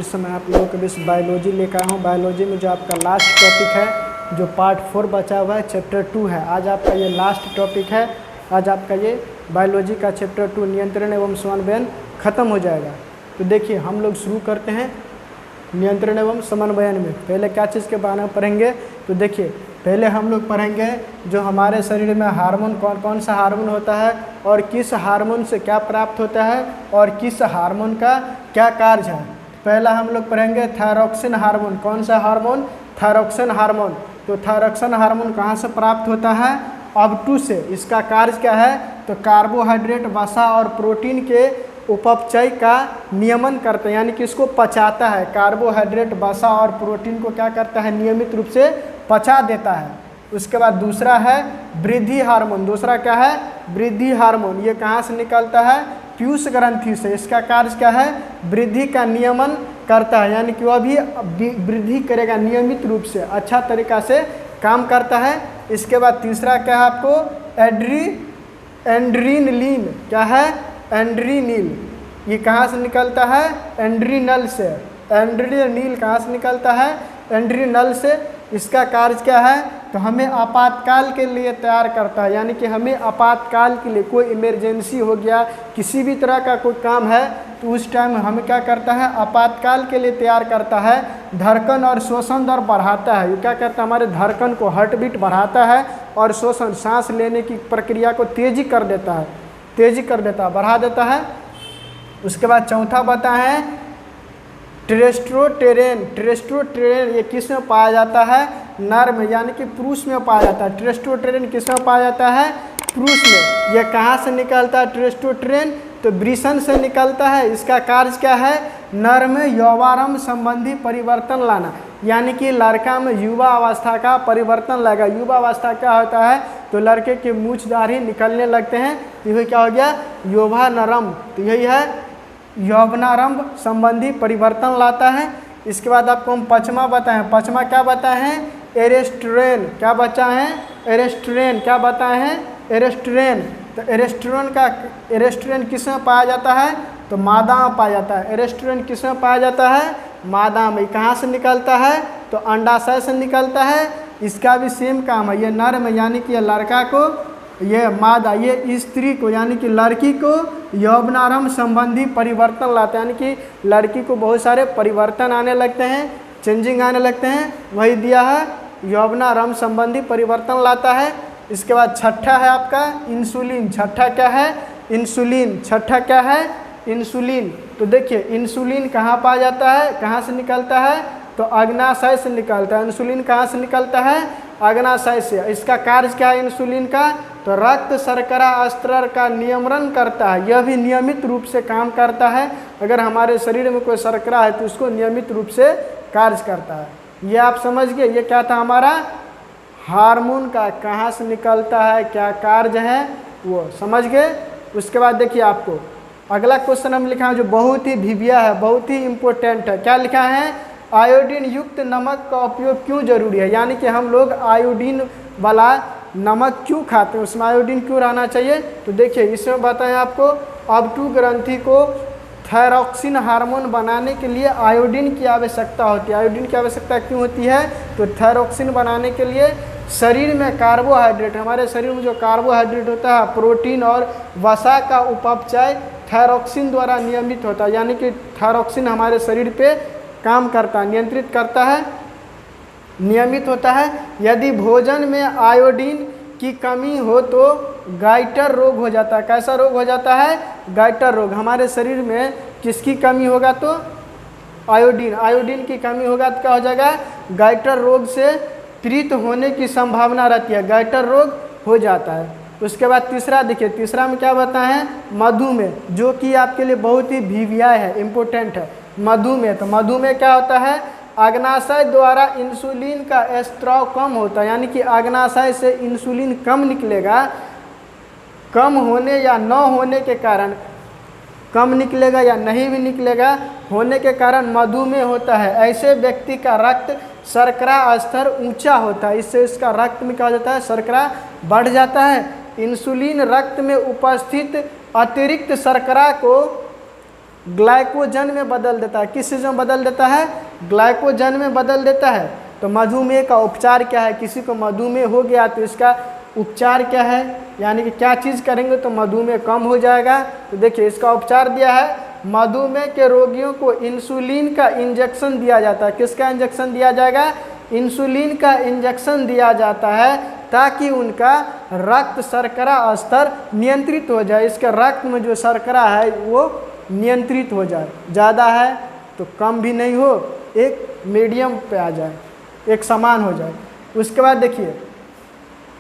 इस समय आप लोगों के बीच बायोलॉजी लेकर आया हूँ। बायोलॉजी में जो आपका लास्ट टॉपिक है, जो पार्ट 4 बचा हुआ है, चैप्टर 2 है। आज आपका ये लास्ट टॉपिक है। आज आपका ये बायोलॉजी का चैप्टर 2 नियंत्रण एवं समन्वयन खत्म हो जाएगा। तो देखिए हम लोग शुरू करते हैं नियंत्रण एवं समन्वयन में। पहले क्या चीज़ के बारे में पढ़ेंगे, तो देखिए पहले हम लोग पढ़ेंगे जो हमारे शरीर में हार्मोन कौन कौन सा हार्मोन होता है और किस हार्मोन से क्या प्राप्त होता है और किस हार्मोन का क्या कार्य है। पहला हम लोग पढ़ेंगे थायरॉक्सिन हार्मोन। कौन सा हार्मोन? Thyroxine hormone. तो थायरॉक्सिन हार्मोन कहाँ से प्राप्त होता है? ऑब्टू से। इसका कार्य क्या है? तो कार्बोहाइड्रेट, वसा और प्रोटीन के उपचय का नियमन करता है, यानी कि इसको पचाता है। कार्बोहाइड्रेट, वसा और प्रोटीन को क्या करता है? नियमित रूप से पचा देता है। उसके बाद दूसरा है वृद्धि हार्मोन। दूसरा क्या है? वृद्धि हार्मोन। ये कहाँ से निकलता है? पीयूष ग्रंथि से। इसका कार्य क्या है? वृद्धि का नियमन करता है, यानी कि वह भी वृद्धि करेगा, नियमित रूप से अच्छा तरीका से काम करता है। इसके बाद तीसरा क्या है आपको? एंड्रीनलिन। क्या है? एंड्रीनिल। ये कहाँ से निकलता है? एंड्रीनल से। एंड्रीनिल कहाँ से निकलता है? एंड्रीनल से। इसका कार्य क्या है? तो हमें आपातकाल के लिए तैयार करता है, यानी कि हमें आपातकाल के लिए कोई इमरजेंसी हो गया, किसी भी तरह का कोई काम है, तो उस टाइम हमें क्या करता है? आपातकाल के लिए तैयार करता है। धड़कन और श्वसन दर बढ़ाता है। ये क्या करता है? हमारे धड़कन को, हार्ट बीट बढ़ाता है और श्वसन, सांस लेने की प्रक्रिया को तेजी कर देता है, बढ़ा देता है। उसके बाद चौथा बताएं टेस्टोस्टेरोन। टेस्टोस्टेरोन ये किस में पाया जाता है? नर में, यानी कि पुरुष में पाया जाता है। टेस्टोस्टेरोन किस में पाया जाता है? पुरुष में। यह कहाँ से निकलता है टेस्टोस्टेरोन? तो वृषण से निकलता है। इसका कार्य क्या है? नर में यौवारंभ संबंधी परिवर्तन लाना, यानी कि लड़का में युवा अवस्था का परिवर्तन लाएगा। युवा अवस्था क्या होता है? तो लड़के के मूछ दाढ़ी निकलने लगते हैं, तो यही क्या हो गया? यौवानरंभ। तो यही है यौवनारंभ संबंधी परिवर्तन लाता है। इसके बाद आपको हम पचमा बताएं। पचमा क्या बताए हैं? एरेस्ट्रेन। क्या बचा है? एरेस्ट्रेन। क्या बताए हैं? एरेस्ट्रेन। तो एरेस्ट्रेन किस में पाया जाता है? तो मादा में पाया जाता है। एरेस्ट्रेन किस में पाया जाता है? मादा में। कहाँ से निकलता है? तो अंडाशय से निकलता है। इसका भी सेम काम है। ये नर में, यानी कि लड़का को, ये मादा, ये स्त्री को, यानी कि लड़की को यौवनारंभ संबंधी परिवर्तन लाता है, यानी कि लड़की को बहुत सारे परिवर्तन आने लगते हैं, चेंजिंग आने लगते हैं, वही दिया है, यौवनारंभ संबंधी परिवर्तन लाता है। इसके बाद छठा है आपका इंसुलिन। छठा क्या है? इंसुलिन। छठा क्या है? इंसुलिन। तो देखिए इंसुलिन कहाँ पाया जाता है? कहाँ से निकलता है? तो अग्नाशय से निकलता है। इंसुलिन कहाँ से निकलता है? अग्नाशय से। इसका कार्य क्या है इंसुलिन का? तो रक्त शर्करा स्तर का नियमन करता है। यह भी नियमित रूप से काम करता है। अगर हमारे शरीर में कोई शर्करा है तो उसको नियमित रूप से कार्य करता है। ये आप समझ गए? ये क्या था हमारा? हार्मोन का कहाँ से निकलता है, क्या कार्य है, वो समझ गए। उसके बाद देखिए आपको अगला क्वेश्चन हम लिखा है जो बहुत ही भिविया है, बहुत ही इम्पोर्टेंट है। क्या लिखा है? आयोडीन युक्त नमक का उपयोग क्यों जरूरी है, यानी कि हम लोग आयोडीन वाला नमक क्यों खाते हैं, उसमें आयोडीन क्यों रहना चाहिए। तो देखिए इसमें बताएं आपको ऑब्टू ग्रंथि को थायरॉक्सिन हार्मोन बनाने के लिए आयोडीन की आवश्यकता होती है। आयोडीन की आवश्यकता क्यों होती है? तो थायरॉक्सिन बनाने के लिए शरीर में कार्बोहाइड्रेट, हमारे शरीर में जो कार्बोहाइड्रेट होता है, प्रोटीन और वसा का उपचय थायरॉक्सिन द्वारा नियमित होता है, यानी कि थायरॉक्सिन हमारे शरीर पे काम करता है, नियंत्रित करता है, नियमित होता है। यदि भोजन में आयोडीन की कमी हो तो गाइटर रोग हो जाता है। कैसा रोग हो जाता है? गाइटर रोग। हमारे शरीर में किसकी कमी होगा? तो आयोडीन की कमी होगा तो क्या हो जाएगा? गाइटर रोग से पीड़ित होने की संभावना रहती है, गाइटर रोग हो जाता है। उसके बाद तीसरा देखिए, तीसरा में क्या बताए हैं? मधुमेह, जो कि आपके लिए बहुत ही भिविया है, इम्पोर्टेंट है। मधुमेह। तो मधुमेह क्या होता है? अग्नाशय द्वारा इंसुलिन का स्त्राव कम होता है, यानी कि अग्नाशय से इंसुलिन कम निकलेगा। कम होने या न होने के कारण, कम निकलेगा या नहीं भी निकलेगा, होने के कारण मधुमेह होता है। ऐसे व्यक्ति का रक्त शर्करा स्तर ऊंचा होता है, इससे इसका रक्त में क्या हो जाता है? शर्करा बढ़ जाता है। इंसुलिन रक्त में उपस्थित अतिरिक्त शर्करा को ग्लाइकोजन में बदल देता है। किस चीज़ में बदल देता है? ग्लाइकोजन में बदल देता है। तो मधुमेह का उपचार क्या है? किसी को मधुमेह हो गया तो इसका उपचार क्या है, यानी कि क्या चीज़ करेंगे तो मधुमेह कम हो जाएगा? तो देखिए इसका उपचार दिया है, मधुमेह के रोगियों को इंसुलिन का इंजेक्शन दिया जाता है। किसका इंजेक्शन दिया जाएगा? इंसुलिन का इंजेक्शन दिया जाता है ताकि उनका रक्त शर्करा स्तर नियंत्रित हो जाए। इसके रक्त में जो शर्करा है वो नियंत्रित हो जाए, ज़्यादा है तो कम भी नहीं हो, एक मीडियम पे आ जाए, एक समान हो जाए। उसके बाद देखिए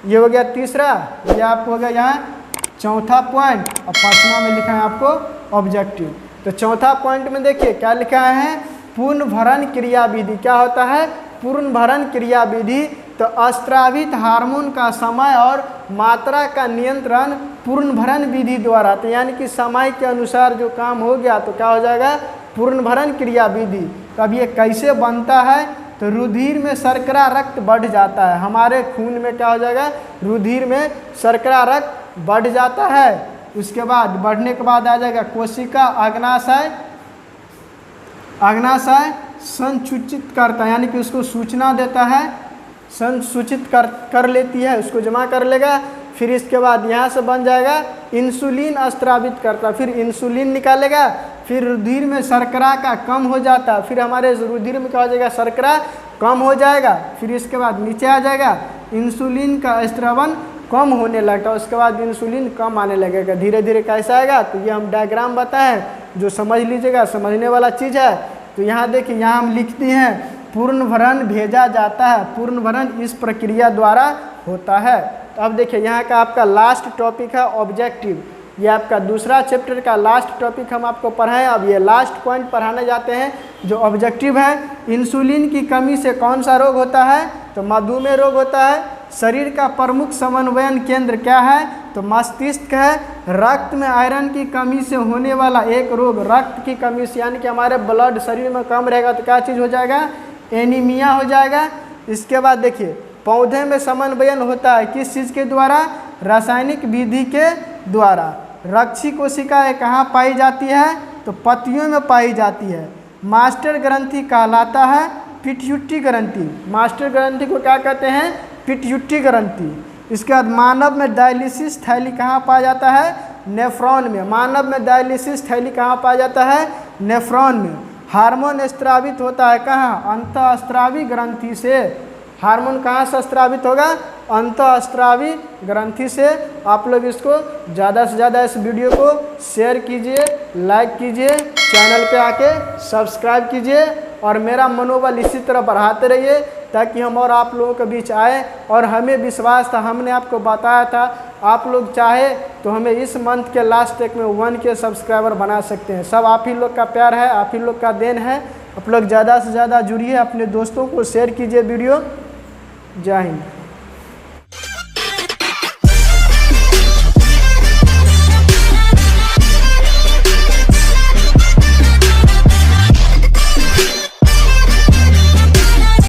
ये हो गया तीसरा, ये आपको हो गया यहाँ चौथा पॉइंट, और पांचवा में लिखा है आपको ऑब्जेक्टिव। तो चौथा पॉइंट में देखिए क्या लिखा है, पूर्ण भरण क्रिया विधि। क्या होता है? पूर्ण भरण क्रिया विधि। तो स्रावित हार्मोन का समय और मात्रा का नियंत्रण पूर्ण भरण विधि द्वारा। तो यानी कि समय के अनुसार जो काम हो गया तो क्या हो जाएगा? पूर्ण भरण क्रिया विधि। तो अब ये कैसे बनता है? तो रुधिर में शर्करा रक्त बढ़ जाता है। हमारे खून में क्या हो जाएगा? रुधिर में शर्करा रक्त बढ़ जाता है। उसके बाद बढ़ने के बाद आ जाएगा कोशिका अग्नाशय। अग्नाशय संसूचित करता है, यानी कि उसको सूचना देता है, संसूचित कर लेती है, उसको जमा कर लेगा। फिर इसके बाद यहाँ से बन जाएगा इंसुलिन स्रावित करता, फिर इंसुलिन निकालेगा, फिर रुधिर में शर्करा का कम हो जाता, फिर हमारे रुधिर में क्या हो जाएगा? शर्करा कम हो जाएगा। फिर इसके बाद नीचे आ जाएगा इंसुलिन का स्रावन कम होने लगता है। उसके बाद इंसुलिन कम आने लगेगा। धीरे धीरे कैसा आएगा? तो ये हम डायग्राम बताएं, जो समझ लीजिएगा, समझने वाला चीज़ है। तो यहाँ देखिए, यहाँ हम लिखते हैं पूर्ण भरण भेजा जाता है। पूर्ण भरण इस प्रक्रिया द्वारा होता है। तो अब देखिए यहाँ का आपका लास्ट टॉपिक है ऑब्जेक्टिव। ये आपका दूसरा चैप्टर का लास्ट टॉपिक हम आपको पढ़ाएं। अब ये लास्ट पॉइंट पढ़ाने जाते हैं जो ऑब्जेक्टिव है। इंसुलिन की कमी से कौन सा रोग होता है? तो मधुमेह रोग होता है। शरीर का प्रमुख समन्वयन केंद्र क्या है? तो मस्तिष्क है। रक्त में आयरन की कमी से होने वाला एक रोग, रक्त की कमी से, यानी कि हमारे ब्लड शरीर में कम रहेगा तो क्या चीज़ हो जाएगा? एनीमिया हो जाएगा। इसके बाद देखिए पौधे में समन्वयन होता है किस चीज़ के द्वारा? रासायनिक विधि के द्वारा। रक्षी कोशिकाएं कहाँ पाई जाती है? तो पत्तियों में पाई जाती है। मास्टर ग्रंथि कहलाता है पिट्यूटरी ग्रंथि। मास्टर ग्रंथि को क्या कहते हैं? पिट्यूटरी ग्रंथि। इसके बाद मानव में डायलिसिस थैली कहाँ पाया जाता है? नेफ्रॉन में। मानव में डायलिसिस थैली कहाँ पाया जाता है? नेफ्रॉन में। हार्मोन स्रावित होता है कहाँ? अंतःस्रावी ग्रंथि से। हार्मोन कहाँ से स्रावित होगा? अंतःस्रावी ग्रंथि से। आप लोग इसको ज़्यादा से ज़्यादा इस वीडियो को शेयर कीजिए, लाइक कीजिए, चैनल पे आके सब्सक्राइब कीजिए और मेरा मनोबल इसी तरह बढ़ाते रहिए ताकि हम और आप लोगों के बीच आए। और हमें विश्वास था, हमने आपको बताया था, आप लोग चाहे तो हमें इस मंथ के लास्ट तक में 1K सब्सक्राइबर बना सकते हैं। सब आप ही लोग का प्यार है, आप ही लोग का देन है। आप लोग ज़्यादा से ज़्यादा जुड़िए, अपने दोस्तों को शेयर कीजिए वीडियो। जय हिंद।